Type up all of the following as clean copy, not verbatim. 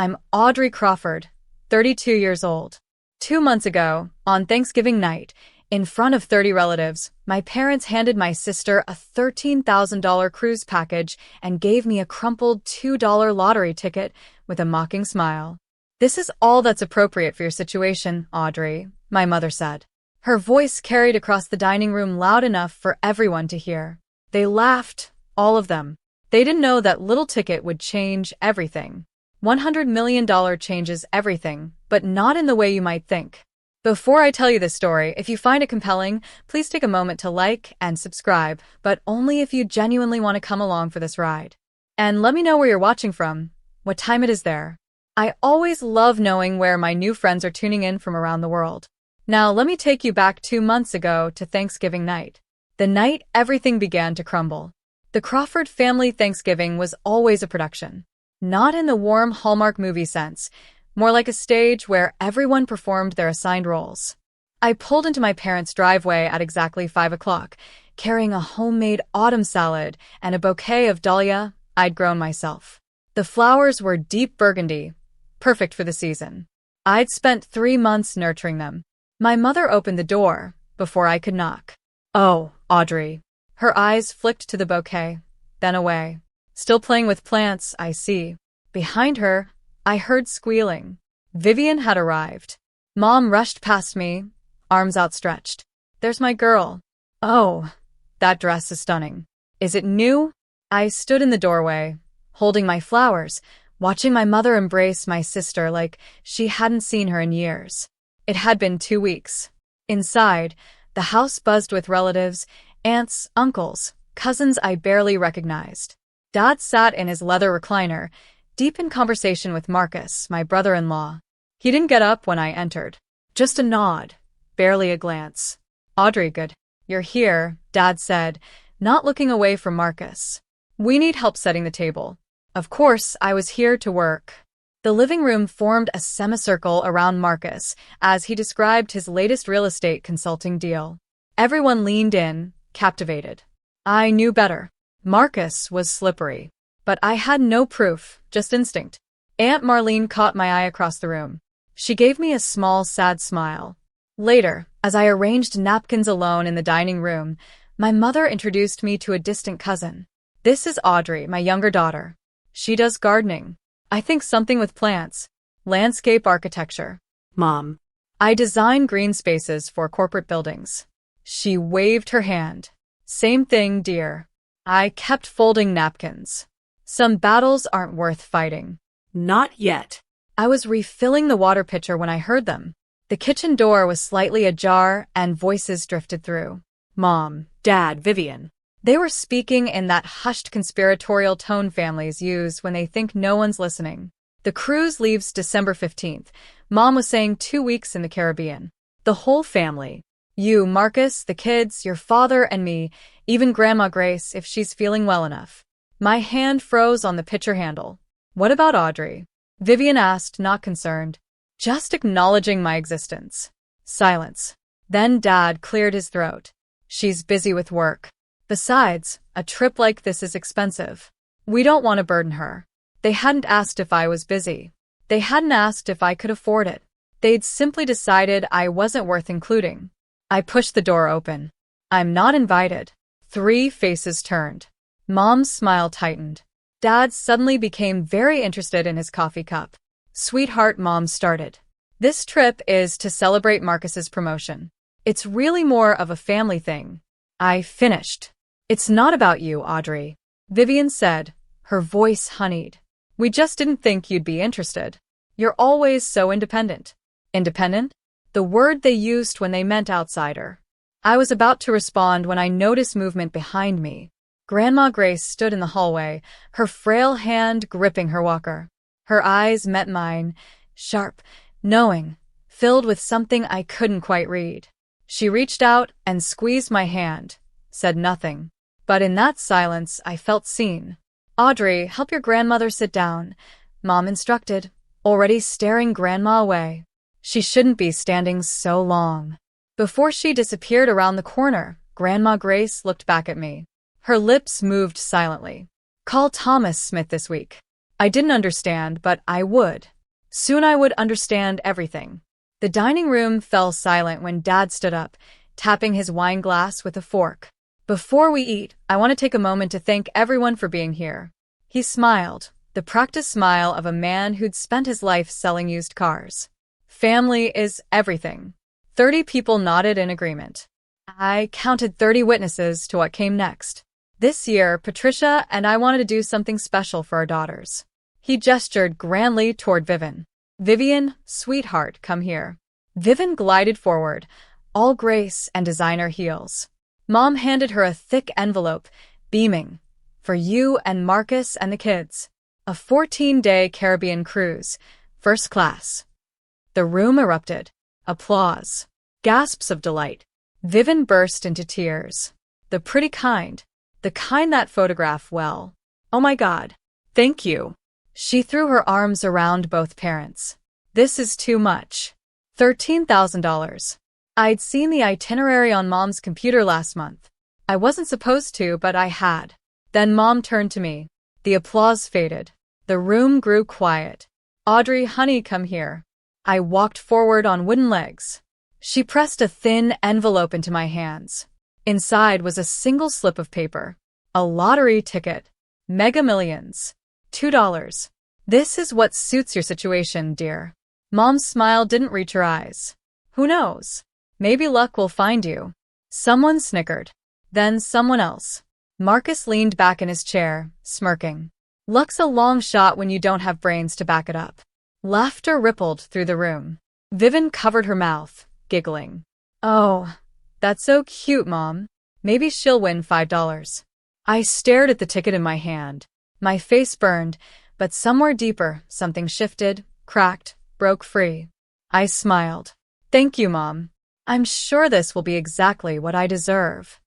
I'm Audrey Crawford, 32 years old. 2 months ago, on Thanksgiving night, in front of 30 relatives, my parents handed my sister a $13,000 cruise package and gave me a crumpled $2 lottery ticket with a mocking smile. "This is all that's appropriate for your situation, Audrey," my mother said. Her voice carried across the dining room loud enough for everyone to hear. They laughed, all of them. They didn't know that little ticket would change everything. $100 million changes everything, but not in the way you might think. Before I tell you this story, if you find it compelling, please take a moment to like and subscribe, but only if you genuinely want to come along for this ride. And let me know where you're watching from, what time it is there. I always love knowing where my new friends are tuning in from around the world. Now let me take you back 2 months ago to Thanksgiving night. The night everything began to crumble. The Crawford family Thanksgiving was always a production. Not in the warm Hallmark movie sense, more like a stage where everyone performed their assigned roles. I pulled into my parents' driveway at exactly 5 o'clock, carrying a homemade autumn salad and a bouquet of dahlia I'd grown myself. The flowers were deep burgundy, perfect for the season. I'd spent 3 months nurturing them. My mother opened the door before I could knock. "Oh, Audrey." Her eyes flicked to the bouquet, then away. "Still playing with plants, I see." Behind her, I heard squealing. Vivian had arrived. Mom rushed past me, arms outstretched. "There's my girl." "Oh, that dress is stunning. Is it new?" I stood in the doorway, holding my flowers, watching my mother embrace my sister like she hadn't seen her in years. It had been 2 weeks. Inside, the house buzzed with relatives, aunts, uncles, cousins I barely recognized. Dad sat in his leather recliner, deep in conversation with Marcus, my brother-in-law. He didn't get up when I entered. Just a nod, barely a glance. "Audrey, good. You're here," Dad said, not looking away from Marcus. "We need help setting the table." Of course, I was here to work. The living room formed a semicircle around Marcus as he described his latest real estate consulting deal. Everyone leaned in, captivated. I knew better. Marcus was slippery. But I had no proof, just instinct. Aunt Marlene caught my eye across the room. She gave me a small, sad smile. Later, as I arranged napkins alone in the dining room, my mother introduced me to a distant cousin. "This is Audrey, my younger daughter. She does gardening. I think something with plants. Landscape architecture." "Mom." "I design green spaces for corporate buildings." She waved her hand. "Same thing, dear." I kept folding napkins. Some battles aren't worth fighting. "Not yet." I was refilling the water pitcher when I heard them. The kitchen door was slightly ajar and voices drifted through. "Mom, Dad, Vivian." They were speaking in that hushed conspiratorial tone families use when they think no one's listening. "The cruise leaves December 15th. Mom was saying 2 weeks in the Caribbean. The whole family. You, Marcus, the kids, your father and me, even Grandma Grace if she's feeling well enough." My hand froze on the pitcher handle. "What about Audrey?" Vivian asked, not concerned. "Just acknowledging my existence." Silence. Then Dad cleared his throat. "She's busy with work. Besides, a trip like this is expensive. We don't want to burden her." They hadn't asked if I was busy. They hadn't asked if I could afford it. They'd simply decided I wasn't worth including. I pushed the door open. "I'm not invited." 3 faces turned. Mom's smile tightened. Dad suddenly became very interested in his coffee cup. "Sweetheart," Mom started. "This trip is to celebrate Marcus's promotion. It's really more of a family thing." I finished. "It's not about you, Audrey," Vivian said, her voice honeyed. "We just didn't think you'd be interested. You're always so independent." Independent? The word they used when they meant outsider. I was about to respond when I noticed movement behind me. Grandma Grace stood in the hallway, her frail hand gripping her walker. Her eyes met mine, sharp, knowing, filled with something I couldn't quite read. She reached out and squeezed my hand, said nothing. But in that silence, I felt seen. "Audrey, help your grandmother sit down," Mom instructed, already staring Grandma away. She shouldn't be standing so long. Before she disappeared around the corner, Grandma Grace looked back at me. Her lips moved silently. "Call Thomas Smith this week." I didn't understand, but I would. Soon I would understand everything. The dining room fell silent when Dad stood up, tapping his wine glass with a fork. Before we eat, I want to take a moment to thank everyone for being here. He smiled, the practiced smile of a man who'd spent his life selling used cars. Family is everything. 30 people nodded in agreement. I counted 30 witnesses to what came next. This year, Patricia and I wanted to do something special for our daughters. He gestured grandly toward Vivian. Vivian, sweetheart, come here. Vivian glided forward, all grace and designer heels. Mom handed her a thick envelope, beaming. For you and Marcus and the kids. A 14-day Caribbean cruise, first class. The room erupted. Applause. Gasps of delight. Vivian burst into tears. The pretty kind. The kind that photograph well. Oh my God. Thank you. She threw her arms around both parents. This is too much. $13,000. I'd seen the itinerary on Mom's computer last month. I wasn't supposed to, but I had. Then Mom turned to me. The applause faded. The room grew quiet. Audrey, honey, come here. I walked forward on wooden legs. She pressed a thin envelope into my hands. Inside was a single slip of paper. A lottery ticket. Mega Millions. $2. This is what suits your situation, dear. Mom's smile didn't reach her eyes. Who knows? Maybe luck will find you. Someone snickered. Then someone else. Marcus leaned back in his chair, smirking. Luck's a long shot when you don't have brains to back it up. Laughter rippled through the room. Vivian covered her mouth, giggling. Oh, that's so cute, Mom. Maybe she'll win $5. I stared at the ticket in my hand. My face burned, but somewhere deeper, something shifted, cracked, broke free. I smiled. Thank you, Mom. I'm sure this will be exactly what I deserve.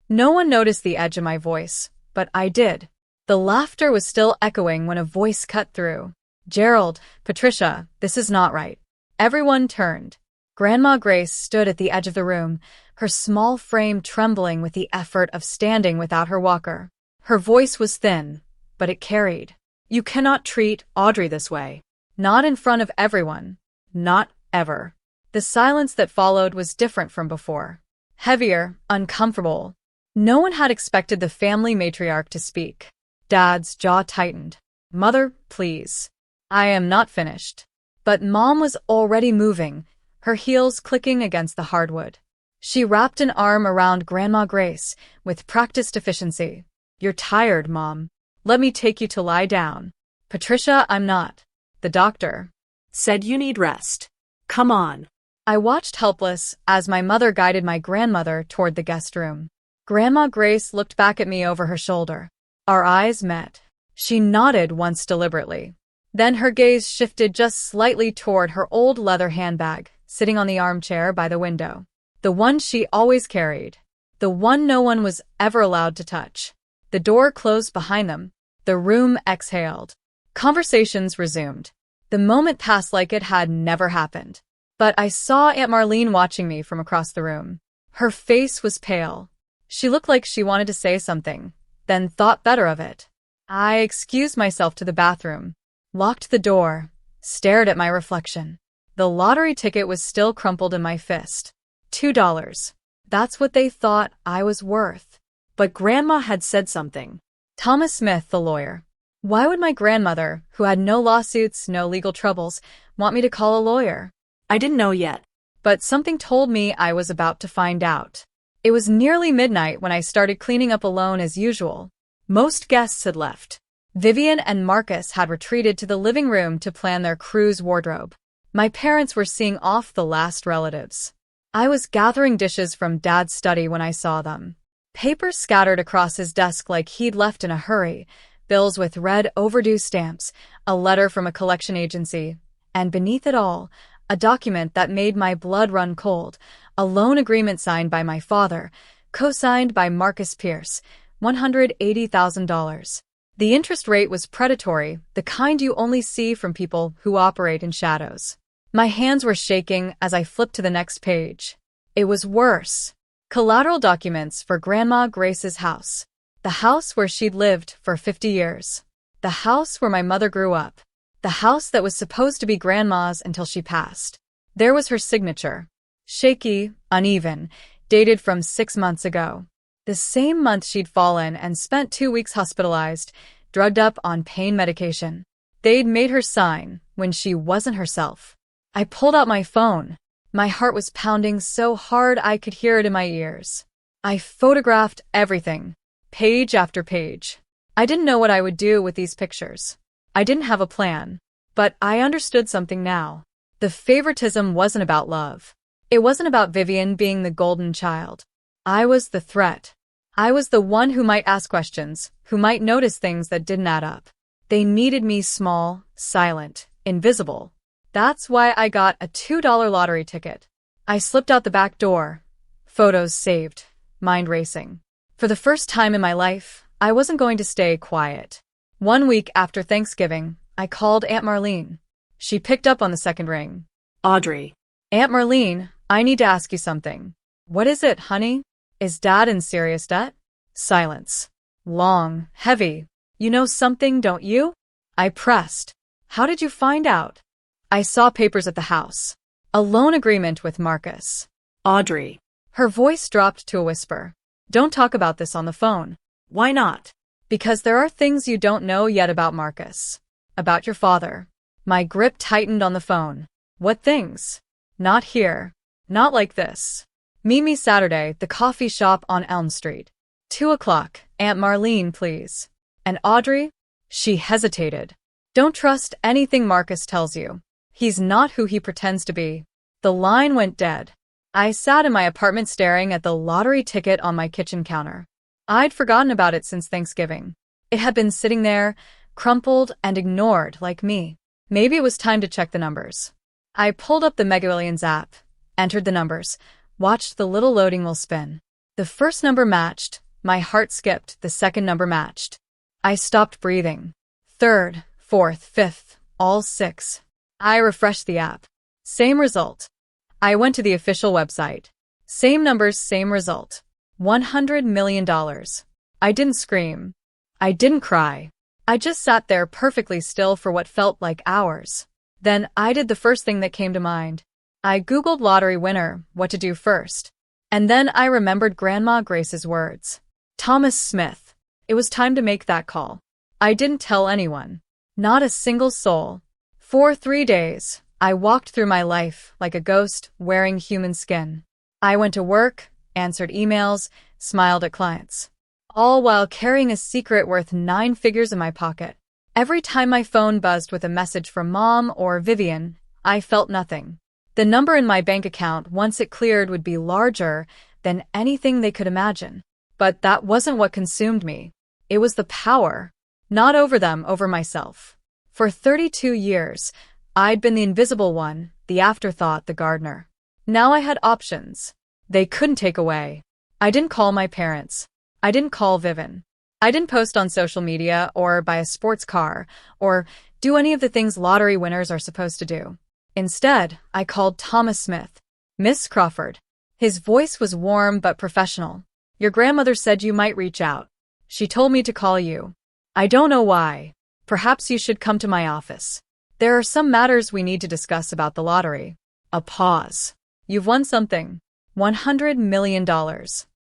No one noticed the edge of my voice, but I did. The laughter was still echoing when a voice cut through. Gerald, Patricia, this is not right. Everyone turned. Grandma Grace stood at the edge of the room, her small frame trembling with the effort of standing without her walker. Her voice was thin, but it carried. You cannot treat Audrey this way. Not in front of everyone. Not ever. The silence that followed was different from before. Heavier, uncomfortable. No one had expected the family matriarch to speak. Dad's jaw tightened. Mother, please. I am not finished. But Mom was already moving, her heels clicking against the hardwood. She wrapped an arm around Grandma Grace with practiced efficiency. You're tired, Mom. Let me take you to lie down. Patricia, I'm not. The doctor said you need rest. Come on. I watched helpless as my mother guided my grandmother toward the guest room. Grandma Grace looked back at me over her shoulder. Our eyes met. She nodded once deliberately. Then her gaze shifted just slightly toward her old leather handbag, sitting on the armchair by the window. The one she always carried. The one no one was ever allowed to touch. The door closed behind them. The room exhaled. Conversations resumed. The moment passed like it had never happened. But I saw Aunt Marlene watching me from across the room. Her face was pale. She looked like she wanted to say something, then thought better of it. I excused myself to the bathroom, locked the door, stared at my reflection. The lottery ticket was still crumpled in my fist. $2. That's what they thought I was worth. But Grandma had said something. Thomas Smith, the lawyer. Why would my grandmother, who had no lawsuits, no legal troubles, want me to call a lawyer? I didn't know yet. But something told me I was about to find out. It was nearly midnight when I started cleaning up alone as usual. Most guests had left. Vivian and Marcus had retreated to the living room to plan their cruise wardrobe. My parents were seeing off the last relatives. I was gathering dishes from Dad's study when I saw them. Papers scattered across his desk like he'd left in a hurry, bills with red overdue stamps, a letter from a collection agency, and beneath it all, a document that made my blood run cold, a loan agreement signed by my father, co-signed by Marcus Pierce, $180,000. The interest rate was predatory, the kind you only see from people who operate in shadows. My hands were shaking as I flipped to the next page. It was worse. Collateral documents for Grandma Grace's house. The house where she'd lived for 50 years. The house where my mother grew up. The house that was supposed to be Grandma's until she passed. There was her signature. Shaky, uneven, dated from 6 months ago. The same month she'd fallen and spent 2 weeks hospitalized, drugged up on pain medication. They'd made her sign when she wasn't herself. I pulled out my phone. My heart was pounding so hard I could hear it in my ears. I photographed everything, page after page. I didn't know what I would do with these pictures. I didn't have a plan, but I understood something now. The favoritism wasn't about love. It wasn't about Vivian being the golden child. I was the threat. I was the one who might ask questions, who might notice things that didn't add up. They needed me small, silent, invisible. That's why I got a $2 lottery ticket. I slipped out the back door. Photos saved. Mind racing. For the first time in my life, I wasn't going to stay quiet. 1 week after Thanksgiving, I called Aunt Marlene. She picked up on the second ring. Audrey. Aunt Marlene, I need to ask you something. What is it, honey? Is Dad in serious debt? Silence. Long, heavy. You know something, don't you? I pressed. How did you find out? I saw papers at the house. A loan agreement with Marcus. Audrey. Her voice dropped to a whisper. Don't talk about this on the phone. Why not? Because there are things you don't know yet about Marcus. About your father. My grip tightened on the phone. What things? Not here. Not like this. Meet me Saturday, the coffee shop on Elm Street. 2 o'clock, Aunt Marlene, please. And Audrey? She hesitated. Don't trust anything Marcus tells you. He's not who he pretends to be. The line went dead. I sat in my apartment staring at the lottery ticket on my kitchen counter. I'd forgotten about it since Thanksgiving. It had been sitting there, crumpled and ignored like me. Maybe it was time to check the numbers. I pulled up the Mega Millions app, entered the numbers, watched the little loading wheel spin. The first number matched. My heart skipped. The second number matched. I stopped breathing. Third, fourth, fifth, all 6. I refreshed the app. Same result. I went to the official website. Same numbers, same result. $100 million. I didn't scream. I didn't cry. I just sat there perfectly still for what felt like hours. Then I did the first thing that came to mind. I Googled lottery winner, what to do first. And then I remembered Grandma Grace's words. Thomas Smith. It was time to make that call. I didn't tell anyone. Not a single soul. For 3 days, I walked through my life like a ghost wearing human skin. I went to work, answered emails, smiled at clients. All while carrying a secret worth 9 figures in my pocket. Every time my phone buzzed with a message from Mom or Vivian, I felt nothing. The number in my bank account once it cleared would be larger than anything they could imagine. But that wasn't what consumed me. It was the power. Not over them, over myself. For 32 years, I'd been the invisible one, the afterthought, the gardener. Now I had options. They couldn't take away. I didn't call my parents. I didn't call Vivian. I didn't post on social media or buy a sports car or do any of the things lottery winners are supposed to do. Instead, I called Thomas Smith. Miss Crawford. His voice was warm but professional. Your grandmother said you might reach out. She told me to call you. I don't know why. Perhaps you should come to my office. There are some matters we need to discuss about the lottery. A pause. You've won something. $100 million.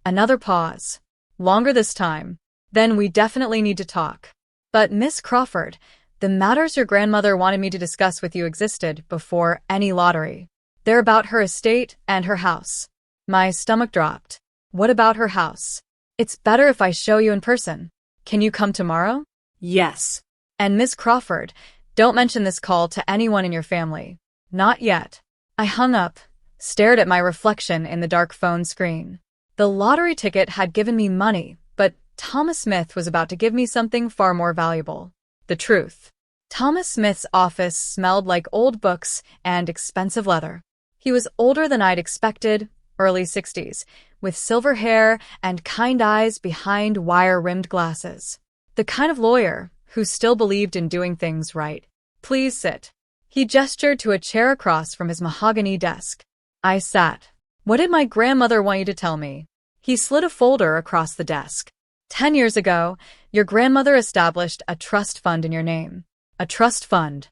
Another pause. Longer this time. Then we definitely need to talk. But Miss Crawford, the matters your grandmother wanted me to discuss with you existed before any lottery. They're about her estate and her house. My stomach dropped. What about her house? It's better if I show you in person. Can you come tomorrow? Yes. And Miss Crawford, don't mention this call to anyone in your family. Not yet. I hung up, stared at my reflection in the dark phone screen. The lottery ticket had given me money, but Thomas Smith was about to give me something far more valuable. The truth. Thomas Smith's office smelled like old books and expensive leather. He was older than I'd expected, early 60s, with silver hair and kind eyes behind wire-rimmed glasses. The kind of lawyer who still believed in doing things right. Please sit. He gestured to a chair across from his mahogany desk. I sat. What did my grandmother want you to tell me? He slid a folder across the desk. 10 years ago, Your grandmother established a trust fund in your name. A trust fund.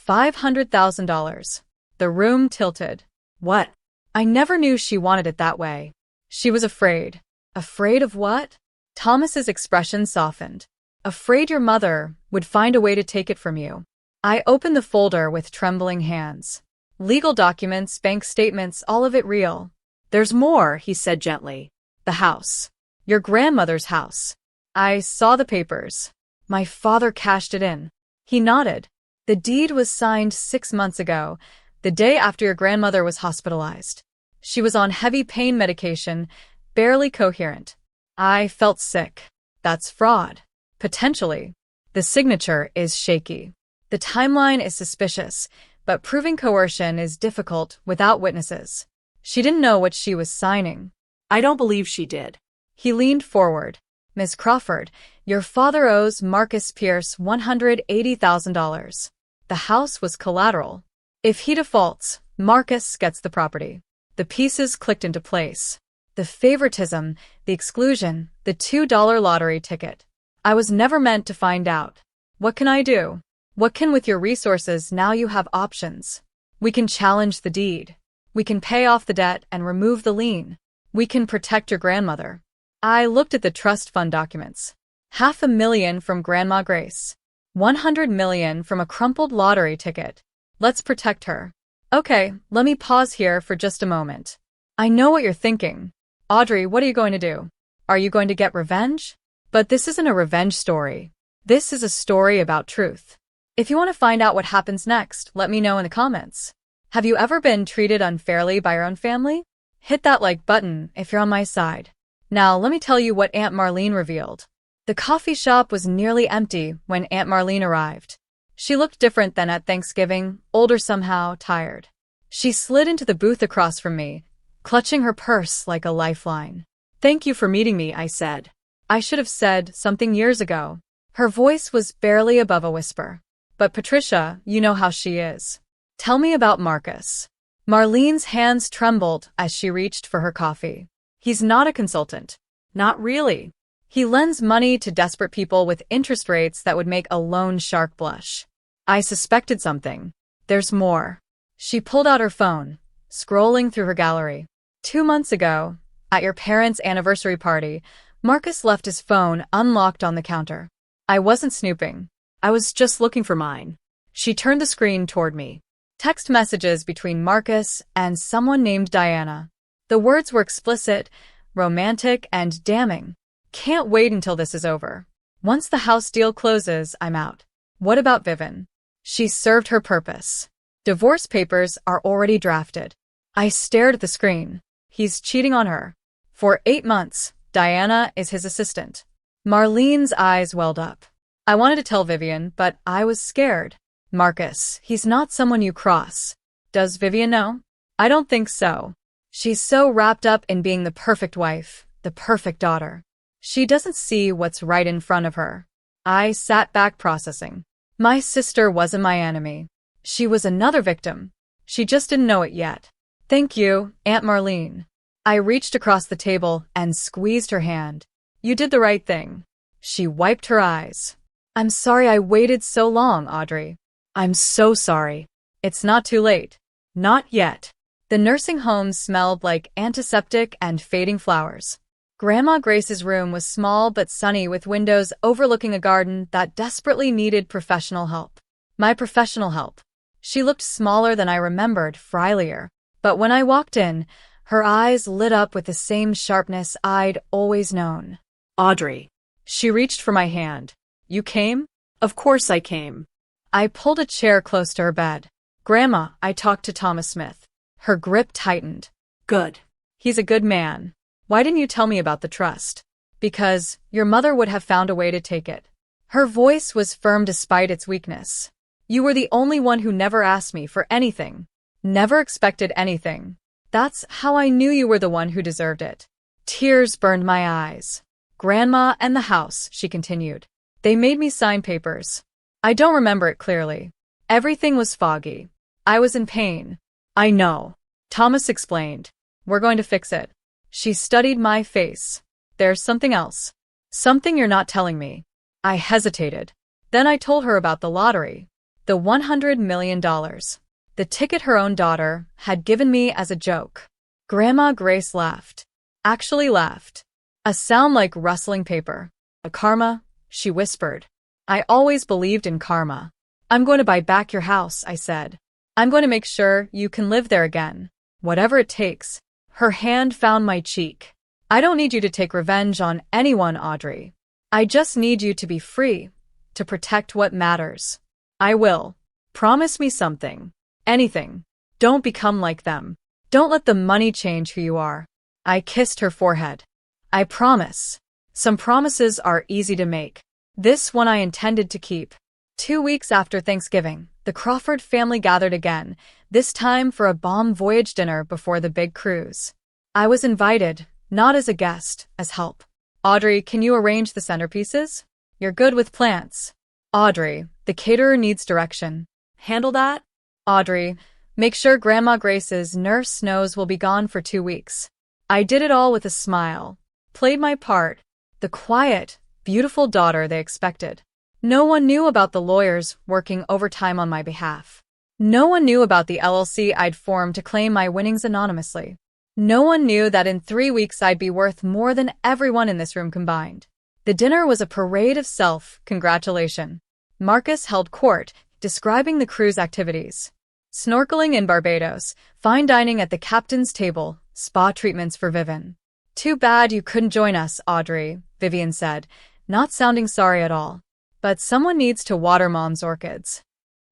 $500,000. The room tilted. What? I never knew she wanted it that way. She was afraid. Afraid of what? Thomas's expression softened. Afraid your mother would find a way to take it from you. I opened the folder with trembling hands. Legal documents, bank statements, all of it real. There's more, he said gently. The house. Your grandmother's house. I saw the papers. My father cashed it in. He nodded. The deed was signed 6 months ago, the day after your grandmother was hospitalized. She was on heavy pain medication, barely coherent. I felt sick. That's fraud. Potentially. The signature is shaky. The timeline is suspicious, but proving coercion is difficult without witnesses. She didn't know what she was signing. I don't believe she did. He leaned forward. Miss Crawford, your father owes Marcus Pierce $180,000. The house was collateral. If he defaults, Marcus gets the property. The pieces clicked into place. The favoritism, the exclusion, the $2 lottery ticket. I was never meant to find out. What can I do? What can with your resources now you have options? We can challenge the deed. We can pay off the debt and remove the lien. We can protect your grandmother. I looked at the trust fund documents. $500,000 from Grandma Grace. $100 million from a crumpled lottery ticket. Let's protect her. Okay, let me pause here for just a moment. I know what you're thinking. Audrey, what are you going to do? Are you going to get revenge? But this isn't a revenge story. This is a story about truth. If you want to find out what happens next, let me know in the comments. Have you ever been treated unfairly by your own family? Hit that like button if you're on my side. Now, let me tell you what Aunt Marlene revealed. The coffee shop was nearly empty when Aunt Marlene arrived. She looked different than at Thanksgiving, older somehow, tired. She slid into the booth across from me, clutching her purse like a lifeline. Thank you for meeting me, I said. I should have said something years ago. Her voice was barely above a whisper. But Patricia, you know how she is. Tell me about Marcus. Marlene's hands trembled as she reached for her coffee. He's not a consultant. Not really. He lends money to desperate people with interest rates that would make a loan shark blush. I suspected something. There's more. She pulled out her phone, scrolling through her gallery. 2 months ago, at your parents' anniversary party, Marcus left his phone unlocked on the counter. I wasn't snooping. I was just looking for mine. She turned the screen toward me. Text messages between Marcus and someone named Diana. The words were explicit, romantic, and damning. Can't wait until this is over. Once the house deal closes, I'm out. What about Vivian? She served her purpose. Divorce papers are already drafted. I stared at the screen. He's cheating on her. For 8 months, Diana is his assistant. Marlene's eyes welled up. I wanted to tell Vivian, but I was scared. Marcus, he's not someone you cross. Does Vivian know? I don't think so. She's so wrapped up in being the perfect wife, the perfect daughter. She doesn't see what's right in front of her. I sat back processing. My sister wasn't my enemy. She was another victim. She just didn't know it yet. Thank you, Aunt Marlene. I reached across the table and squeezed her hand. You did the right thing. She wiped her eyes. I'm sorry I waited so long, Audrey. I'm so sorry. It's not too late. Not yet. The nursing home smelled like antiseptic and fading flowers. Grandma Grace's room was small but sunny with windows overlooking a garden that desperately needed professional help. My professional help. She looked smaller than I remembered, frilier. But when I walked in, her eyes lit up with the same sharpness I'd always known. Audrey. She reached for my hand. You came? Of course I came. I pulled a chair close to her bed. Grandma, I talked to Thomas Smith. Her grip tightened. Good. He's a good man. Why didn't you tell me about the trust? Because your mother would have found a way to take it. Her voice was firm despite its weakness. You were the only one who never asked me for anything. Never expected anything. That's how I knew you were the one who deserved it. Tears burned my eyes. Grandma and the house, she continued. They made me sign papers. I don't remember it clearly. Everything was foggy. I was in pain. I know. Thomas explained. We're going to fix it. She studied my face. There's something else. Something you're not telling me. I hesitated. Then I told her about the lottery. The $100 million. The ticket her own daughter had given me as a joke. Grandma Grace laughed. Actually laughed. A sound like rustling paper. A karma, she whispered. I always believed in karma. I'm going to buy back your house, I said. I'm going to make sure you can live there again. Whatever it takes. Her hand found my cheek. I don't need you to take revenge on anyone, Audrey. I just need you to be free, to protect what matters. I will. Promise me something. Anything. Don't become like them. Don't let the money change who you are. I kissed her forehead. I promise. Some promises are easy to make. This one I intended to keep. 2 weeks after Thanksgiving, the Crawford family gathered again, this time for a bomb voyage dinner before the big cruise. I was invited, not as a guest, as help. Audrey, can you arrange the centerpieces? You're good with plants. Audrey, the caterer needs direction. Handle that? Audrey, make sure Grandma Grace's nurse nose will be gone for 2 weeks. I did it all with a smile. Played my part. The quiet, beautiful daughter they expected. No one knew about the lawyers working overtime on my behalf. No one knew about the LLC I'd formed to claim my winnings anonymously. No one knew that in 3 weeks I'd be worth more than everyone in this room combined. The dinner was a parade of self-congratulation. Marcus held court, describing the cruise activities. Snorkeling in Barbados, fine dining at the captain's table, spa treatments for Vivian. Too bad you couldn't join us, Audrey, Vivian said, not sounding sorry at all. But someone needs to water Mom's orchids.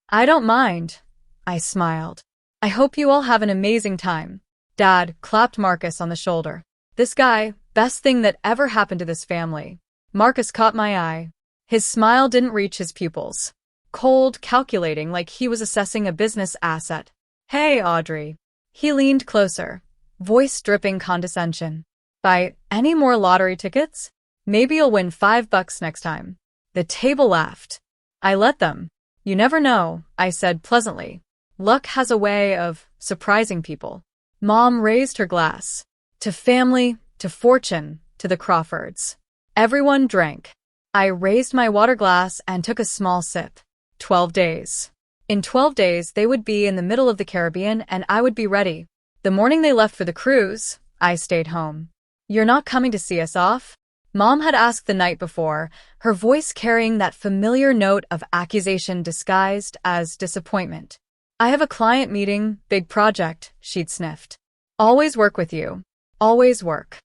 I don't mind. I smiled. I hope you all have an amazing time. Dad clapped Marcus on the shoulder. This guy, best thing that ever happened to this family. Marcus caught my eye. His smile didn't reach his pupils. Cold, calculating like he was assessing a business asset. Hey, Audrey. He leaned closer, voice dripping condescension. Buy any more lottery tickets? Maybe you'll win $5 next time. The table laughed. I let them. You never know, I said pleasantly. Luck has a way of surprising people. Mom raised her glass. To family, to fortune, to the Crawfords. Everyone drank. I raised my water glass and took a small sip. 12 days. In 12 days, they would be in the middle of the Caribbean and I would be ready. The morning they left for the cruise, I stayed home. You're not coming to see us off? Mom had asked the night before, her voice carrying that familiar note of accusation disguised as disappointment. I have a client meeting, big project, she'd sniffed. Always work with you. Always work.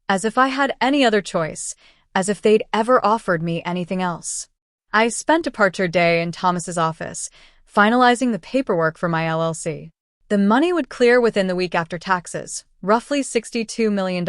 As if I had any other choice, as if they'd ever offered me anything else. I spent departure day in Thomas's office, finalizing the paperwork for my LLC. The money would clear within the week after taxes, roughly $62 million.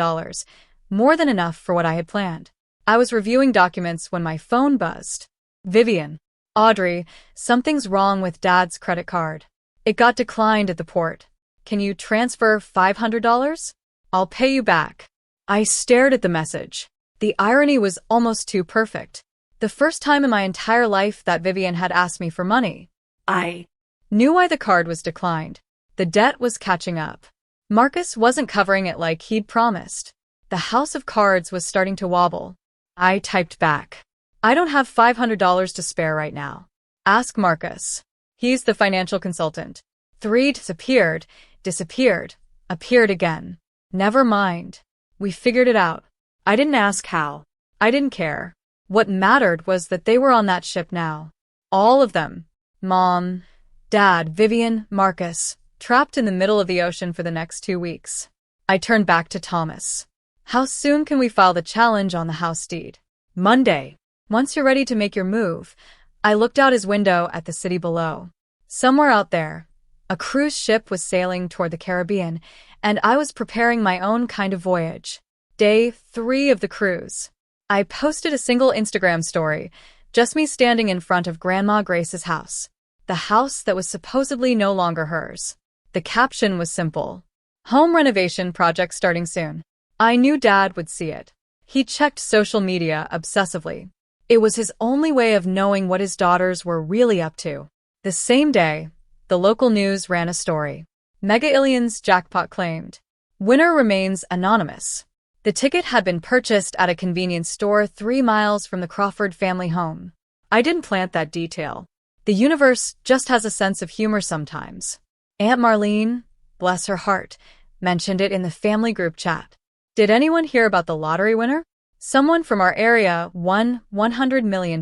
More than enough for what I had planned. I was reviewing documents when my phone buzzed. Vivian. Audrey, something's wrong with Dad's credit card. It got declined at the port. Can you transfer $500? I'll pay you back. I stared at the message. The irony was almost too perfect. The first time in my entire life that Vivian had asked me for money. I knew why the card was declined. The debt was catching up. Marcus wasn't covering it like he'd promised. The house of cards was starting to wobble. I typed back. I don't have $500 to spare right now. Ask Marcus. He's the financial consultant. 3 disappeared, appeared again. Never mind. We figured it out. I didn't ask how. I didn't care. What mattered was that they were on that ship now. All of them. Mom, Dad, Vivian, Marcus, trapped in the middle of the ocean for the next 2 weeks. I turned back to Thomas. How soon can we file the challenge on the house deed? Monday. Once you're ready to make your move. I looked out his window at the city below. Somewhere out there, a cruise ship was sailing toward the Caribbean, and I was preparing my own kind of voyage. Day 3 of the cruise. I posted a single Instagram story, just me standing in front of Grandma Grace's house. The house that was supposedly no longer hers. The caption was simple. Home renovation project starting soon. I knew Dad would see it. He checked social media obsessively. It was his only way of knowing what his daughters were really up to. The same day, the local news ran a story. Mega Millions jackpot claimed. Winner remains anonymous. The ticket had been purchased at a convenience store 3 miles from the Crawford family home. I didn't plant that detail. The universe just has a sense of humor sometimes. Aunt Marlene, bless her heart, mentioned it in the family group chat. Did anyone hear about the lottery winner? Someone from our area won $100 million.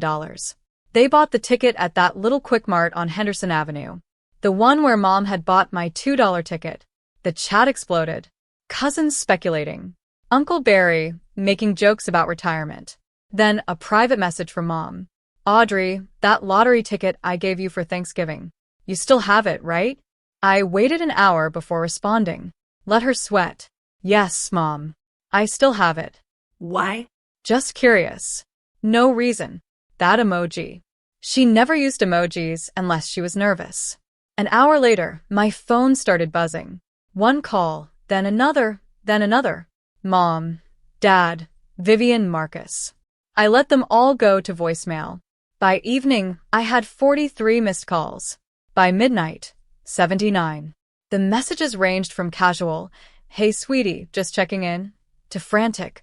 They bought the ticket at that little Quick Mart on Henderson Avenue. The one where Mom had bought my $2 ticket. The chat exploded. Cousins speculating. Uncle Barry making jokes about retirement. Then a private message from Mom. Audrey, that lottery ticket I gave you for Thanksgiving. You still have it, right? I waited an hour before responding. Let her sweat. Yes, Mom. I still have it. Why? Just curious. No reason. That emoji. She never used emojis unless she was nervous. An hour later, my phone started buzzing. One call, then another, then another. Mom, Dad, Vivian, Marcus. I let them all go to voicemail. By evening, I had 43 missed calls. By midnight, 79. The messages ranged from casual, "Hey sweetie, just checking in," to frantic,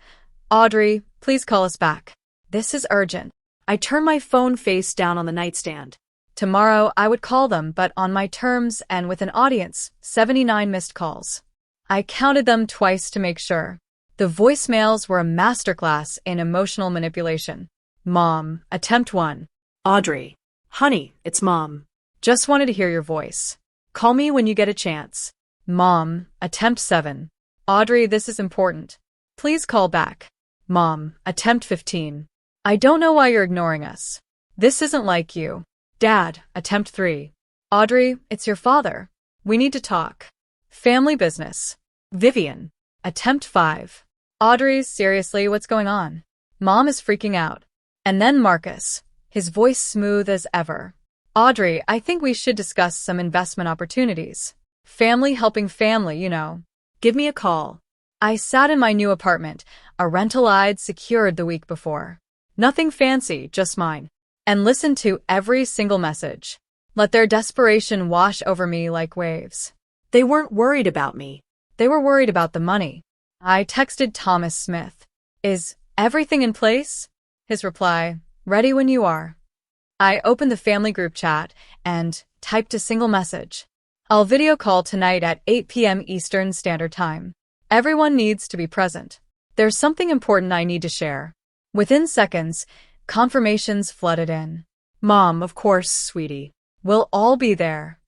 "Audrey, please call us back. This is urgent." I turned my phone face down on the nightstand. Tomorrow I would call them, but on my terms and with an audience, 79 missed calls. I counted them twice to make sure. The voicemails were a masterclass in emotional manipulation. Mom, attempt 1. Audrey. Honey, it's Mom. Just wanted to hear your voice. Call me when you get a chance. Mom, attempt 7. Audrey, this is important. Please call back. Mom, attempt 15. I don't know why you're ignoring us. This isn't like you. Dad, attempt 3. Audrey, it's your father. We need to talk. Family business. Vivian, attempt 5. Audrey, seriously, what's going on? Mom is freaking out. And then Marcus, his voice smooth as ever. Audrey, I think we should discuss some investment opportunities. Family helping family, you know. Give me a call. I sat in my new apartment, a rental I'd secured the week before. Nothing fancy, just mine. And listened to every single message. Let their desperation wash over me like waves. They weren't worried about me. They were worried about the money. I texted Thomas Smith. Is everything in place? His reply, ready when you are. I opened the family group chat and typed a single message. I'll video call tonight at 8 p.m. Eastern Standard Time. Everyone needs to be present. There's something important I need to share. Within seconds, confirmations flooded in. Mom, of course, sweetie. We'll all be there.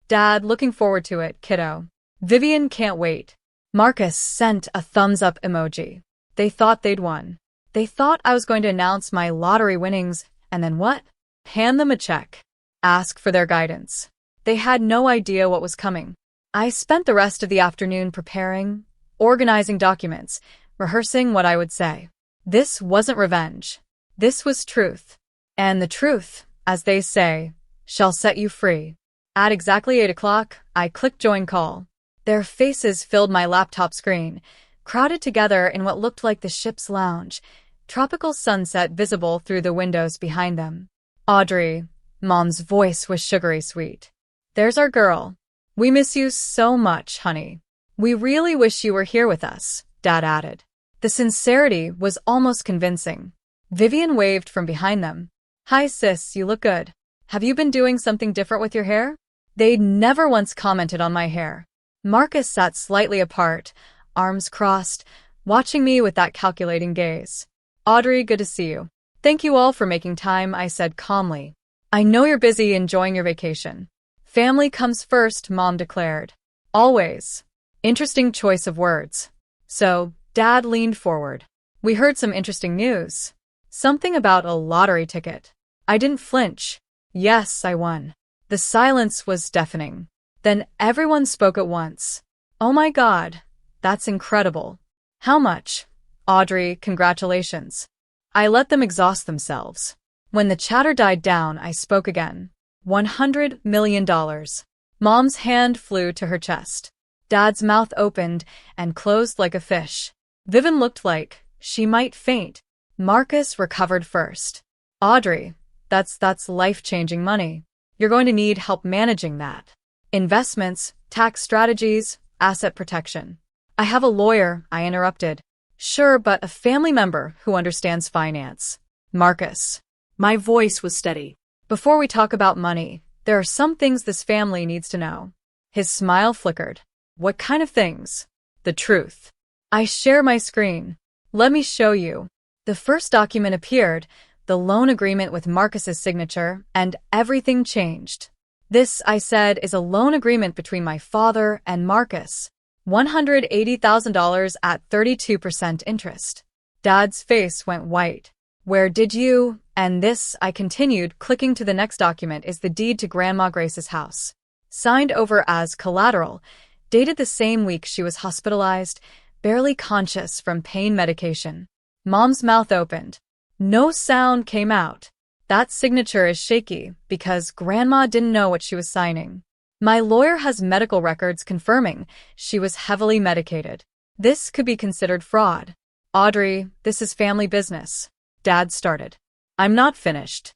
Dad, looking forward to it, kiddo. Vivian, can't wait. Marcus sent a thumbs up emoji. They thought they'd won. They thought I was going to announce my lottery winnings, and then what? Hand them a check. Ask for their guidance. They had no idea what was coming. I spent the rest of the afternoon preparing, organizing documents, rehearsing what I would say. This wasn't revenge. This was truth. And the truth, as they say, shall set you free. At exactly 8 o'clock, I clicked join call. Their faces filled my laptop screen, crowded together in what looked like the ship's lounge, tropical sunset visible through the windows behind them. Audrey, Mom's voice was sugary sweet. There's our girl. We miss you so much, honey. We really wish you were here with us, Dad added. The sincerity was almost convincing. Vivian waved from behind them. Hi sis, you look good. Have you been doing something different with your hair? They'd never once commented on my hair. Marcus sat slightly apart, arms crossed, watching me with that calculating gaze. Audrey, good to see you. Thank you all for making time, I said calmly. I know you're busy enjoying your vacation. Family comes first, Mom declared. Always. Interesting choice of words. So, Dad leaned forward. We heard some interesting news. Something about a lottery ticket. I didn't flinch. Yes, I won. The silence was deafening. Then everyone spoke at once. Oh my God, that's incredible. How much? Audrey, congratulations. I let them exhaust themselves. When the chatter died down, I spoke again. $100 million. Mom's hand flew to her chest. Dad's mouth opened and closed like a fish. Vivian looked like she might faint. Marcus recovered first. Audrey, that's life-changing money. You're going to need help managing that. Investments, tax strategies, asset protection. I have a lawyer, I interrupted. Sure, but a family member who understands finance. Marcus. My voice was steady. Before we talk about money, there are some things this family needs to know. His smile flickered. What kind of things? The truth. I share my screen. Let me show you. The first document appeared, the loan agreement with Marcus's signature, and everything changed. This, I said, is a loan agreement between my father and Marcus. $180,000 at 32% interest. Dad's face went white. Where did you? And this, I continued, clicking to the next document, is the deed to Grandma Grace's house. Signed over as collateral, dated the same week she was hospitalized, barely conscious from pain medication. Mom's mouth opened. No sound came out. That signature is shaky because Grandma didn't know what she was signing. My lawyer has medical records confirming she was heavily medicated. This could be considered fraud. Audrey, this is family business. Dad started. I'm not finished.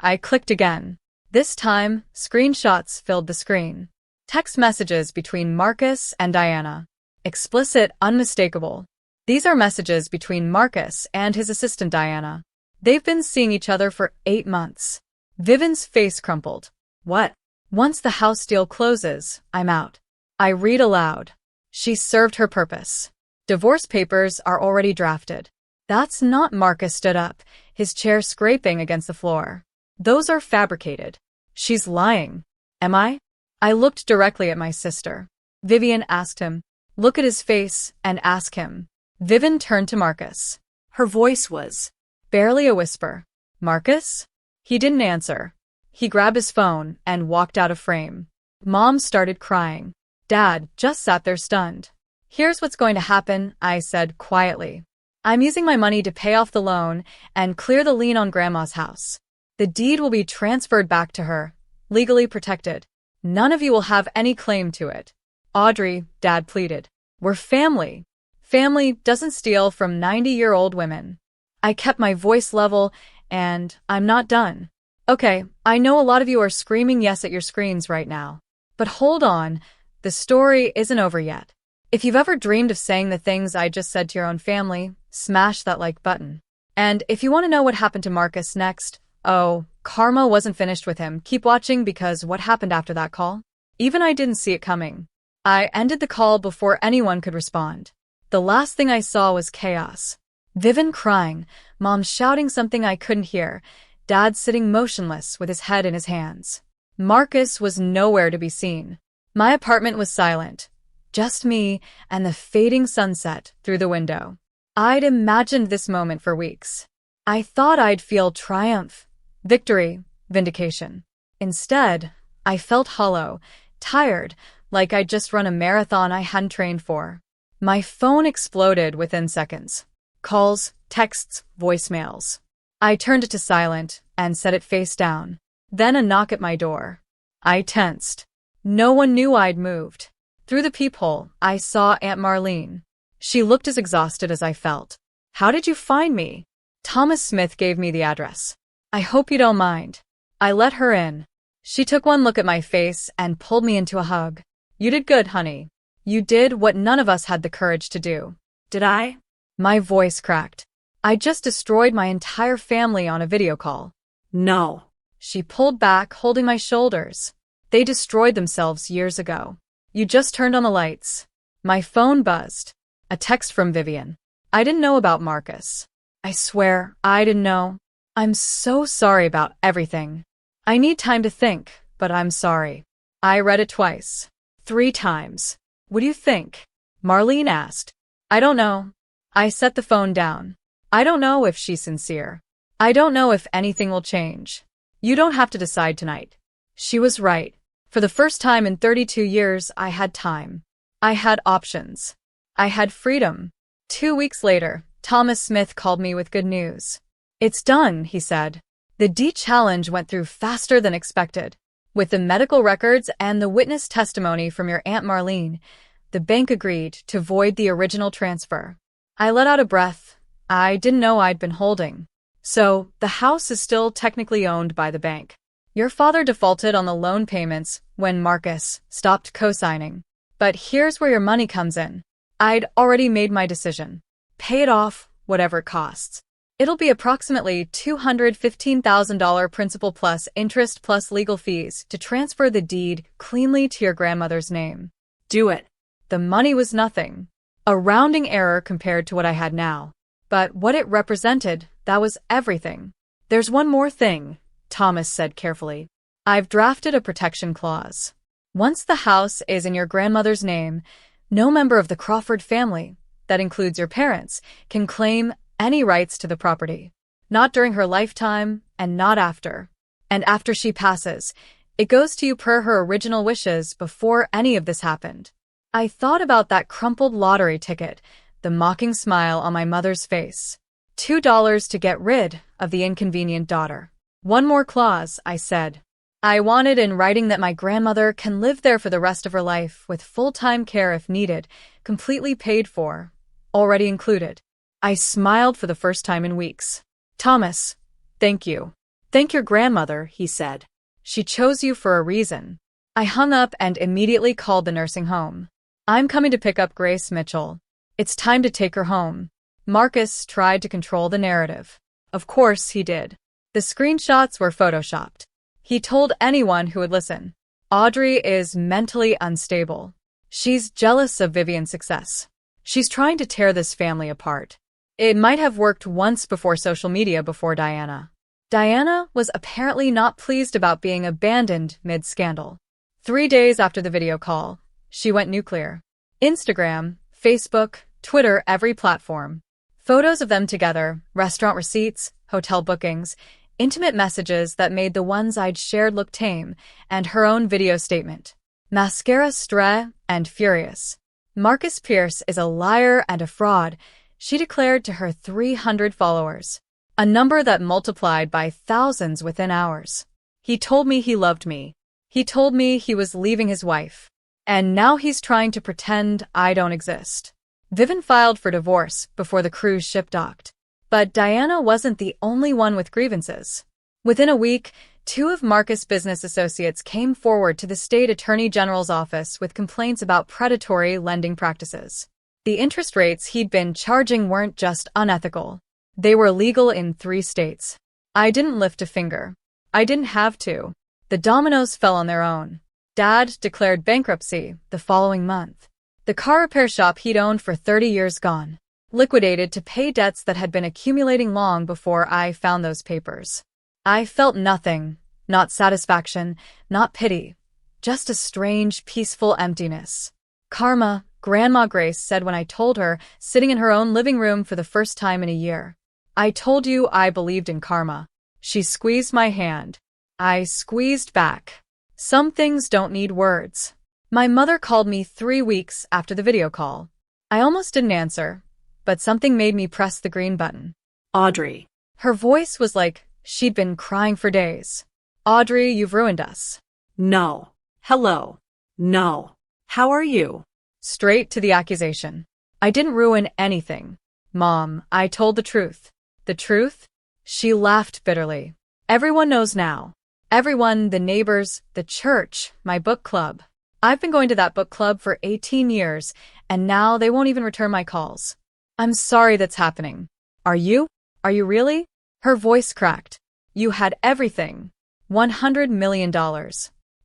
I clicked again. This time, screenshots filled the screen. Text messages between Marcus and Diana. Explicit, unmistakable. These are messages between Marcus and his assistant Diana. They've been seeing each other for 8 months. Vivian's face crumpled. What? Once the house deal closes, I'm out. I read aloud. She served her purpose. Divorce papers are already drafted. That's not. Marcus stood up, his chair scraping against the floor. Those are fabricated. She's lying. Am I? I looked directly at my sister. Vivian asked him. Look at his face and ask him. Vivian turned to Marcus. Her voice was barely a whisper. Marcus? He didn't answer. He grabbed his phone and walked out of frame. Mom started crying. Dad just sat there stunned. Here's what's going to happen, I said quietly. I'm using my money to pay off the loan and clear the lien on Grandma's house. The deed will be transferred back to her, legally protected. None of you will have any claim to it. Audrey, Dad pleaded. We're family. Family doesn't steal from 90-year-old women. I kept my voice level, and I'm not done. Okay, I know a lot of you are screaming yes at your screens right now. But hold on, the story isn't over yet. If you've ever dreamed of saying the things I just said to your own family, smash that like button. And if you want to know what happened to Marcus next, oh, karma wasn't finished with him. Keep watching because what happened after that call? Even I didn't see it coming. I ended the call before anyone could respond. The last thing I saw was chaos. Vivian crying, Mom shouting something I couldn't hear, Dad sitting motionless with his head in his hands. Marcus was nowhere to be seen. My apartment was silent. Just me and the fading sunset through the window. I'd imagined this moment for weeks. I thought I'd feel triumph, victory, vindication. Instead, I felt hollow, tired, like I'd just run a marathon I hadn't trained for. My phone exploded within seconds. Calls, texts, voicemails. I turned it to silent and set it face down. Then a knock at my door. I tensed. No one knew I'd moved. Through the peephole, I saw Aunt Marlene. She looked as exhausted as I felt. How did you find me? Thomas Smith gave me the address. I hope you don't mind. I let her in. She took one look at my face and pulled me into a hug. You did good, honey. You did what none of us had the courage to do. Did I? My voice cracked. I just destroyed my entire family on a video call. No. She pulled back, holding my shoulders. They destroyed themselves years ago. You just turned on the lights. My phone buzzed. A text from Vivian. I didn't know about Marcus. I swear, I didn't know. I'm so sorry about everything. I need time to think, but I'm sorry. I read it twice. 3 times. What do you think? Marlene asked. I don't know. I set the phone down. I don't know if she's sincere. I don't know if anything will change. You don't have to decide tonight. She was right. For the first time in 32 years, I had time. I had options. I had freedom. 2 weeks later, Thomas Smith called me with good news. It's done, he said. The D challenge went through faster than expected. With the medical records and the witness testimony from your Aunt Marlene, the bank agreed to void the original transfer. I let out a breath. I didn't know I'd been holding. So, the house is still technically owned by the bank. Your father defaulted on the loan payments when Marcus stopped co-signing. But here's where your money comes in. I'd already made my decision. Pay it off, whatever it costs. It'll be approximately $215,000 principal plus interest plus legal fees to transfer the deed cleanly to your grandmother's name. Do it. The money was nothing. A rounding error compared to what I had now. But what it represented, that was everything. There's one more thing, Thomas said carefully. I've drafted a protection clause. Once the house is in your grandmother's name, no member of the Crawford family, that includes your parents, can claim any rights to the property. Not during her lifetime and not after. And after she passes, it goes to you per her original wishes before any of this happened. I thought about that crumpled lottery ticket, the mocking smile on my mother's face. $2 to get rid of the inconvenient daughter. One more clause, I said. I wanted in writing that my grandmother can live there for the rest of her life with full-time care if needed, completely paid for, already included. I smiled for the first time in weeks. Thomas, thank you. Thank your grandmother, he said. She chose you for a reason. I hung up and immediately called the nursing home. I'm coming to pick up Grace Mitchell. It's time to take her home. Marcus tried to control the narrative. Of course he did. The screenshots were photoshopped. He told anyone who would listen. Audrey is mentally unstable. She's jealous of Vivian's success. She's trying to tear this family apart. It might have worked once before social media before Diana. Diana was apparently not pleased about being abandoned mid-scandal. 3 days after the video call, she went nuclear. Instagram, Facebook, Twitter, every platform. Photos of them together, restaurant receipts, hotel bookings, intimate messages that made the ones I'd shared look tame, and her own video statement. Mascara stre and furious. Marcus Pierce is a liar and a fraud, she declared to her 300 followers. A number that multiplied by thousands within hours. He told me he loved me. He told me he was leaving his wife. And now he's trying to pretend I don't exist. Vivian filed for divorce before the cruise ship docked. But Diana wasn't the only one with grievances. Within a week, 2 of Marcus' business associates came forward to the state attorney general's office with complaints about predatory lending practices. The interest rates he'd been charging weren't just unethical. They were illegal in 3 states. I didn't lift a finger. I didn't have to. The dominoes fell on their own. Dad declared bankruptcy the following month. The car repair shop he'd owned for 30 years gone. Liquidated to pay debts that had been accumulating long before I found those papers. I felt nothing, not satisfaction, not pity, just a strange, peaceful emptiness. Karma, Grandma Grace said when I told her, sitting in her own living room for the first time in a year. I told you I believed in karma. She squeezed my hand. I squeezed back. Some things don't need words. My mother called me 3 weeks after the video call. I almost didn't answer, but something made me press the green button. Audrey. Her voice was like she'd been crying for days. Audrey, you've ruined us. No. Hello. No. How are you? Straight to the accusation. I didn't ruin anything. Mom, I told the truth. The truth? She laughed bitterly. Everyone knows now. Everyone, the neighbors, the church, my book club. I've been going to that book club for 18 years, and now they won't even return my calls. I'm sorry that's happening. Are you? Are you really? Her voice cracked. You had everything. $100 million.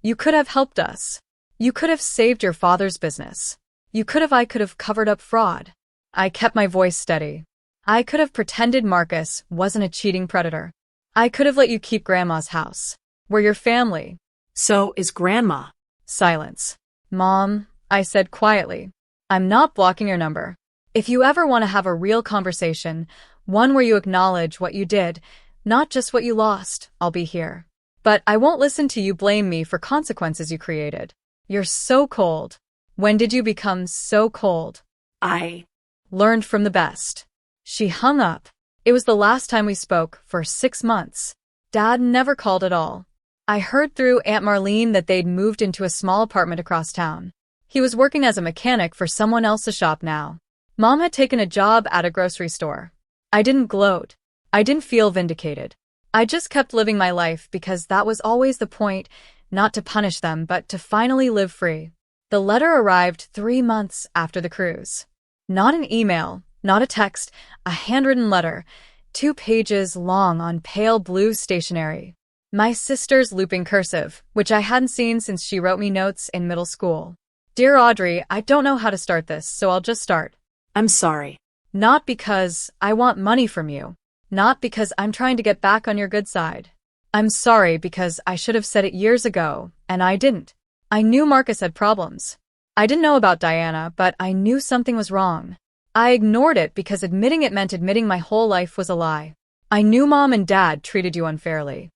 You could have helped us. You could have saved your father's business. I could have covered up fraud. I kept my voice steady. I could have pretended Marcus wasn't a cheating predator. I could have let you keep Grandma's house. We're your family. So is Grandma. Silence. Mom, I said quietly. I'm not blocking your number. If you ever want to have a real conversation, one where you acknowledge what you did, not just what you lost, I'll be here. But I won't listen to you blame me for consequences you created. You're so cold. When did you become so cold? I learned from the best. She hung up. It was the last time we spoke for 6 months. Dad never called at all. I heard through Aunt Marlene that they'd moved into a small apartment across town. He was working as a mechanic for someone else's shop now. Mom had taken a job at a grocery store. I didn't gloat. I didn't feel vindicated. I just kept living my life because that was always the point, not to punish them, but to finally live free. The letter arrived 3 months after the cruise. Not an email, Not a text, a handwritten letter, 2 pages long on pale blue stationery. My sister's looping cursive, which I hadn't seen since she wrote me notes in middle school. Dear Audrey, I don't know how to start this, so I'll just start. I'm sorry. Not because I want money from you. Not because I'm trying to get back on your good side. I'm sorry because I should have said it years ago, and I didn't. I knew Marcus had problems. I didn't know about Diana, but I knew something was wrong. I ignored it because admitting it meant admitting my whole life was a lie. I knew Mom and Dad treated you unfairly.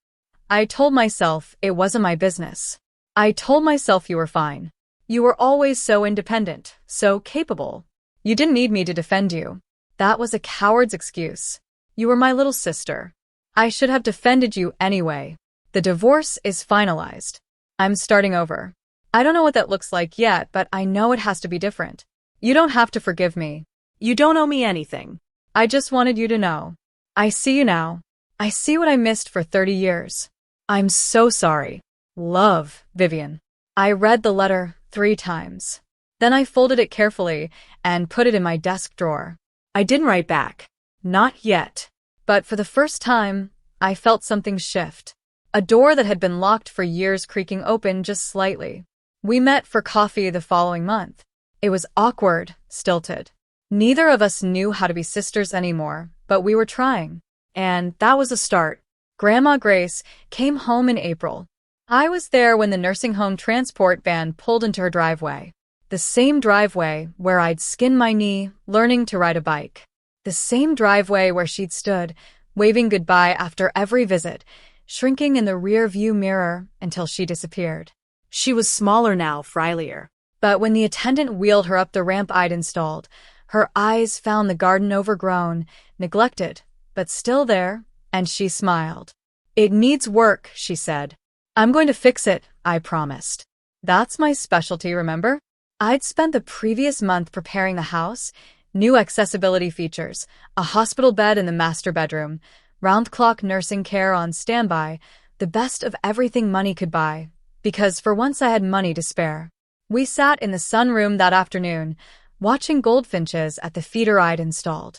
I told myself it wasn't my business. I told myself you were fine. You were always so independent, so capable. You didn't need me to defend you. That was a coward's excuse. You were my little sister. I should have defended you anyway. The divorce is finalized. I'm starting over. I don't know what that looks like yet, but I know it has to be different. You don't have to forgive me. You don't owe me anything. I just wanted you to know. I see you now. I see what I missed for 30 years. I'm so sorry. Love, Vivian. I read the letter 3 times. Then I folded it carefully and put it in my desk drawer. I didn't write back. Not yet. But for the first time, I felt something shift. A door that had been locked for years creaking open just slightly. We met for coffee the following month. It was awkward, stilted. Neither of us knew how to be sisters anymore, but we were trying. And that was a start. Grandma Grace came home in April. I was there when the nursing home transport van pulled into her driveway. The same driveway where I'd skinned my knee learning to ride a bike. The same driveway where she'd stood, waving goodbye after every visit, shrinking in the rear-view mirror until she disappeared. She was smaller now, frielier. But when the attendant wheeled her up the ramp I'd installed, her eyes found the garden overgrown, neglected, but still there, and she smiled. It needs work, she said. I'm going to fix it, I promised. That's my specialty, remember? I'd spent the previous month preparing the house, new accessibility features, a hospital bed in the master bedroom, round-clock nursing care on standby, the best of everything money could buy, because for once I had money to spare. We sat in the sunroom that afternoon, watching goldfinches at the feeder I'd installed.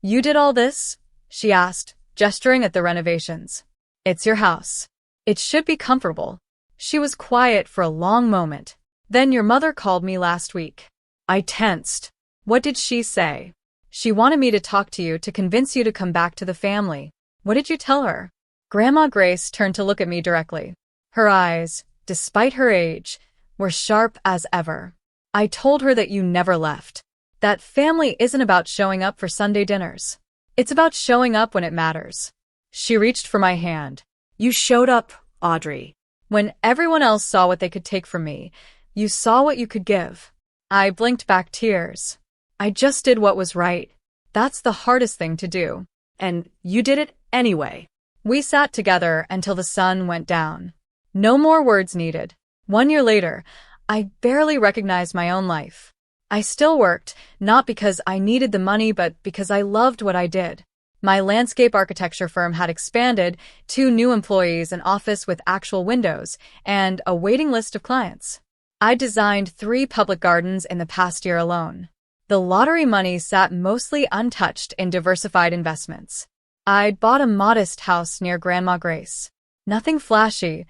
You did all this? She asked, gesturing at the renovations. It's your house. It should be comfortable. She was quiet for a long moment. Then your mother called me last week. I tensed. What did she say? She wanted me to talk to you to convince you to come back to the family. What did you tell her? Grandma Grace turned to look at me directly. Her eyes, despite her age, were sharp as ever. I told her that you never left. That family isn't about showing up for Sunday dinners. It's about showing up when it matters. She reached for my hand. You showed up, Audrey. When everyone else saw what they could take from me, you saw what you could give. I blinked back tears. I just did what was right. That's the hardest thing to do. And you did it anyway. We sat together until the sun went down. No more words needed. 1 year later, I barely recognized my own life. I still worked, not because I needed the money, but because I loved what I did. My landscape architecture firm had expanded, 2 new employees, an office with actual windows, and a waiting list of clients. I designed 3 public gardens in the past year alone. The lottery money sat mostly untouched in diversified investments. I'd bought a modest house near Grandma Grace. Nothing flashy,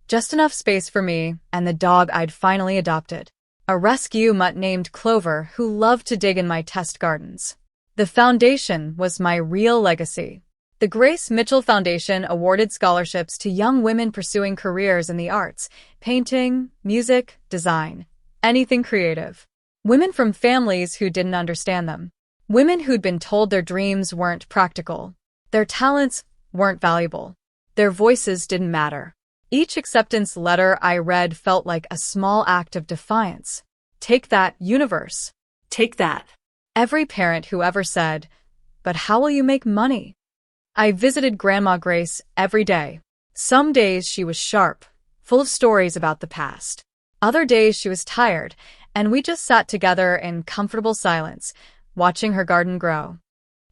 just enough space for me and the dog I'd finally adopted. A rescue mutt named Clover who loved to dig in my test gardens. The foundation was my real legacy. The Grace Mitchell Foundation awarded scholarships to young women pursuing careers in the arts, painting, music, design, anything creative. Women from families who didn't understand them. Women who'd been told their dreams weren't practical. Their talents weren't valuable. Their voices didn't matter. Each acceptance letter I read felt like a small act of defiance. Take that, universe. Take that. Every parent who ever said, but how will you make money? I visited Grandma Grace every day. Some days she was sharp, full of stories about the past. Other days she was tired, and we just sat together in comfortable silence, watching her garden grow.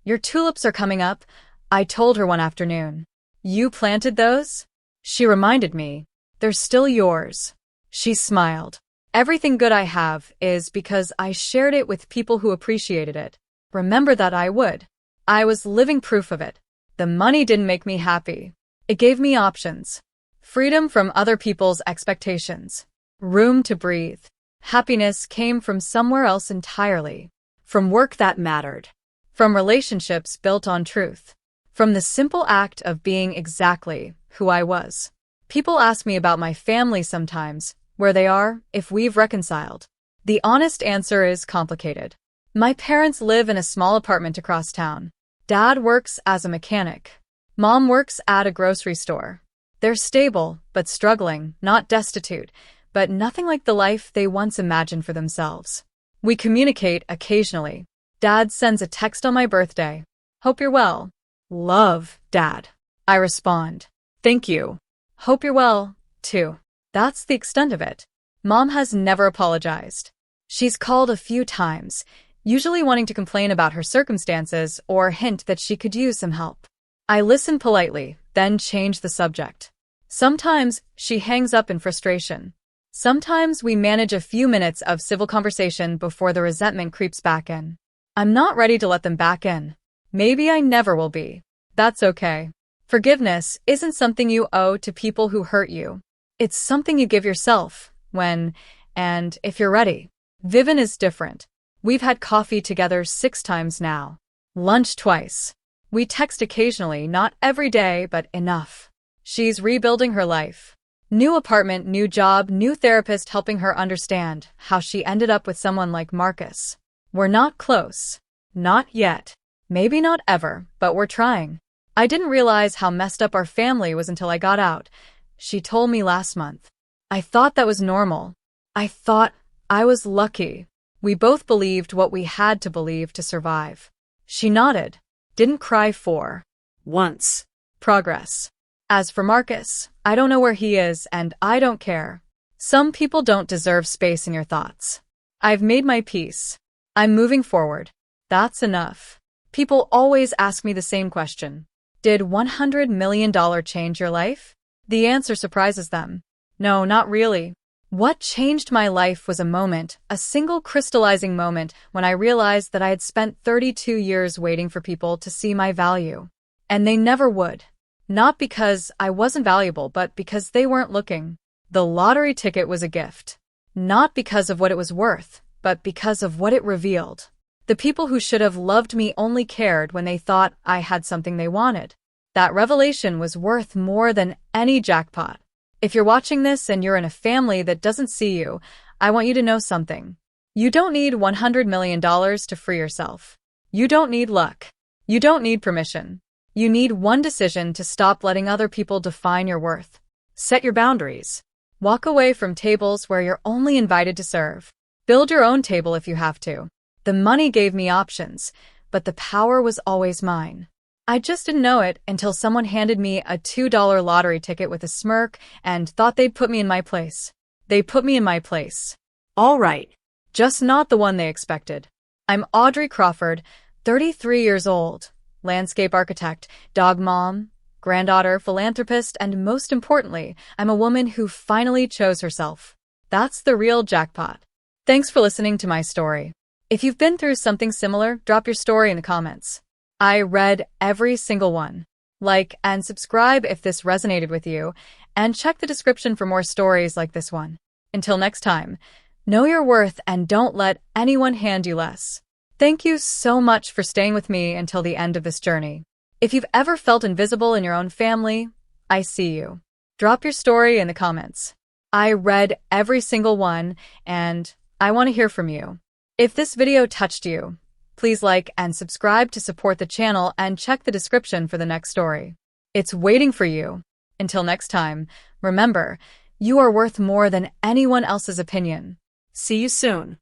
Your tulips are coming up, I told her one afternoon. You planted those? She reminded me. They're still yours. She smiled. Everything good I have is because I shared it with people who appreciated it. Remember that I would. I was living proof of it. The money didn't make me happy. It gave me options. Freedom from other people's expectations. Room to breathe. Happiness came from somewhere else entirely. From work that mattered. From relationships built on truth. From the simple act of being exactly who I was. People ask me about my family sometimes, where they are, if we've reconciled. The honest answer is complicated. My parents live in a small apartment across town. Dad works as a mechanic. Mom works at a grocery store. They're stable, but struggling, not destitute, but nothing like the life they once imagined for themselves. We communicate occasionally. Dad sends a text on my birthday. Hope you're well. Love, Dad. I respond. Thank you. Hope you're well, too. That's the extent of it. Mom has never apologized. She's called a few times, usually wanting to complain about her circumstances or hint that she could use some help. I listen politely, then change the subject. Sometimes she hangs up in frustration. Sometimes we manage a few minutes of civil conversation before the resentment creeps back in. I'm not ready to let them back in. Maybe I never will be. That's okay. Forgiveness isn't something you owe to people who hurt you. It's something you give yourself when, and if you're ready. Vivian is different. We've had coffee together 6 times now. Lunch twice. We text occasionally, not every day, but enough. She's rebuilding her life. New apartment, new job, new therapist helping her understand how she ended up with someone like Marcus. We're not close. Not yet. Maybe not ever, but we're trying. I didn't realize how messed up our family was until I got out. She told me last month. I thought that was normal. I thought I was lucky. We both believed what we had to believe to survive. She nodded. Didn't cry for once. Progress. As for Marcus, I don't know where he is and I don't care. Some people don't deserve space in your thoughts. I've made my peace. I'm moving forward. That's enough. People always ask me the same question. Did $100 million change your life? The answer surprises them. No, not really. What changed my life was a moment, a single crystallizing moment when I realized that I had spent 32 years waiting for people to see my value. And they never would. Not because I wasn't valuable, but because they weren't looking. The lottery ticket was a gift. Not because of what it was worth, but because of what it revealed. The people who should have loved me only cared when they thought I had something they wanted. That revelation was worth more than any jackpot. If you're watching this and you're in a family that doesn't see you, I want you to know something. You don't need $100 million to free yourself. You don't need luck. You don't need permission. You need one decision to stop letting other people define your worth. Set your boundaries. Walk away from tables where you're only invited to serve. Build your own table if you have to. The money gave me options, but the power was always mine. I just didn't know it until someone handed me a $2 lottery ticket with a smirk and thought they'd put me in my place. They put me in my place. All right. Just not the one they expected. I'm Audrey Crawford, 33 years old, landscape architect, dog mom, granddaughter, philanthropist, and most importantly, I'm a woman who finally chose herself. That's the real jackpot. Thanks for listening to my story. If you've been through something similar, drop your story in the comments. I read every single one. Like and subscribe if this resonated with you, and check the description for more stories like this one. Until next time, know your worth and don't let anyone hand you less. Thank you so much for staying with me until the end of this journey. If you've ever felt invisible in your own family, I see you. Drop your story in the comments. I read every single one, and I want to hear from you. If this video touched you, please like and subscribe to support the channel and check the description for the next story. It's waiting for you. Until next time, remember, you are worth more than anyone else's opinion. See you soon.